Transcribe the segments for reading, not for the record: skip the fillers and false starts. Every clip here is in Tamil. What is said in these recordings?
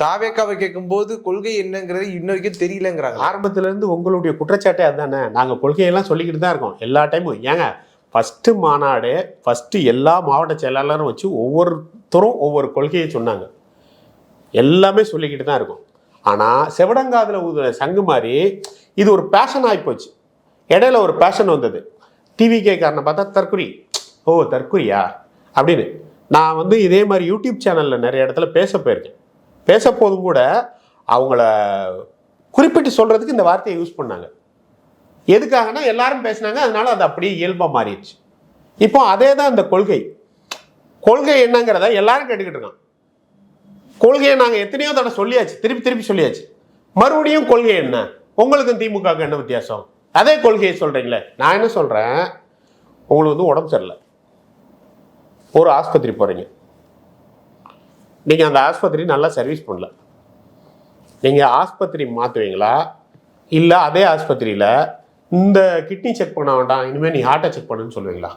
தாவேக்காவை கேட்கும்போது கொள்கை என்னங்கிறது இன்ன வரைக்கும் தெரியலங்கிறாங்க. ஆரம்பத்துல இருந்து உங்களுடைய குற்றச்சாட்டே அதுதானே. நாங்கள் கொள்கையெல்லாம் சொல்லிக்கிட்டு தான் இருக்கோம் எல்லா டைமும். ஏங்க ஃபஸ்ட்டு மாநாடு ஃபஸ்ட்டு எல்லா மாவட்ட செயலாளரும் வச்சு ஒவ்வொருத்தரும் ஒவ்வொரு கொள்கையை சொன்னாங்க. எல்லாமே சொல்லிக்கிட்டு தான் இருக்கும். ஆனால் செவடங்காதில் ஊதுற சங்கு மாதிரி இது ஒரு பேஷன் ஆகிப்போச்சு. இடையில ஒரு பேஷன் வந்தது. டிவிகே காரனை பார்த்தா தற்குறி, ஓ தற்குறியா அப்படின்னு. நான் வந்து இதே மாதிரி யூடியூப் சேனலில் நிறைய இடத்துல பேச போயிருக்கேன். பேச போதும் கூட அவங்கள குறிப்பிட்டு சொல்கிறதுக்கு இந்த வார்த்தையை யூஸ் பண்ணாங்க. எதுக்காகனா எல்லாரும் பேசினாங்க, அதனால அது அப்படியே இயல்பாக மாறிடுச்சு. இப்போ அதே தான் இந்த கொள்கை. கொள்கை என்னங்கிறத எல்லாரும் கேட்டுக்கிட்டு இருக்கான். கொள்கையை நாங்கள் எத்தனையோ தடவை சொல்லியாச்சு, திருப்பி திருப்பி சொல்லியாச்சு. மறுபடியும் கொள்கை என்ன? உங்களுக்கும் திமுகவுக்கு என்ன வித்தியாசம்? அதே கொள்கையை சொல்கிறீங்களே. நான் என்ன சொல்கிறேன், உங்களுக்கு வந்து உடம்பு சரியில்லை, ஒரு ஆஸ்பத்திரி போகிறீங்க. நீங்கள் அந்த ஆஸ்பத்திரி நல்லா சர்வீஸ் பண்ணல. நீங்கள் ஆஸ்பத்திரி மாற்றுவீங்களா, இல்லை அதே ஆஸ்பத்திரியில் இந்த கிட்னி செக் பண்ண வேண்டாம், இனிமேல் நீ ஹார்ட்டை செக் பண்ணுன்னு சொல்லுவீங்களா?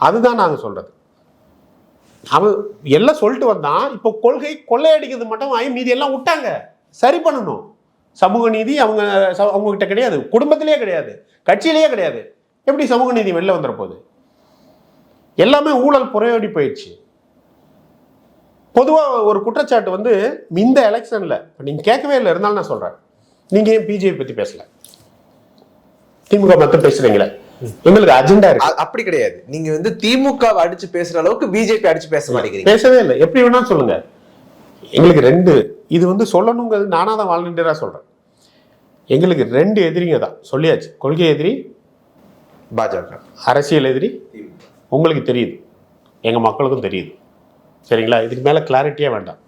அதுதான் நாங்கள் சொல்கிறது. அவன் எல்லாம் சொல்லிட்டு வந்தான். இப்போ கொள்கை கொள்ளையடிக்கிறது மட்டும் வாங்கி மீதி எல்லாம் விட்டாங்க. சரி பண்ணணும். சமூக நீதி அவங்ககிட்ட கிடையாது, குடும்பத்திலேயே கிடையாது, கட்சியிலேயே கிடையாது. எப்படி சமூக நீதி வெளில வந்துட போகுது? எல்லாமே ஊழல் புறையோடி போயிடுச்சு. பொதுவாக ஒரு குற்றச்சாட்டு வந்து இந்த எலெக்ஷனில் நீங்கள் கேட்கவே இல்லை, இருந்தாலும் நான் சொல்கிறேன். நீங்கள் ஏன் பிஜேபி பற்றி பேசல, திமுக மட்டும் பேசுறீங்களே? எங்களுக்கு அஜெண்டா இருக்கு. அப்படி கிடையாது. நீங்க வந்து திமுக அடிச்சு பேசுற அளவுக்கு பிஜேபி அடிச்சு பேச மாட்டேங்கிறீங்க. பேசவே இல்லை. எப்படி வேணா சொல்லுங்க. எங்களுக்கு ரெண்டு, இது வந்து சொல்லணுங்கிறது நானாக தான் வாலண்டியராக சொல்கிறேன். எங்களுக்கு ரெண்டு எதிரிங்க தான் சொல்லியாச்சு. கொள்கை எதிரி பாஜக, அரசியல் எதிரி உங்களுக்கு தெரியுது, எங்கள் மக்களுக்கும் தெரியுது. சரிங்களா? இதுக்கு மேலே கிளாரிட்டியே வேண்டாம்.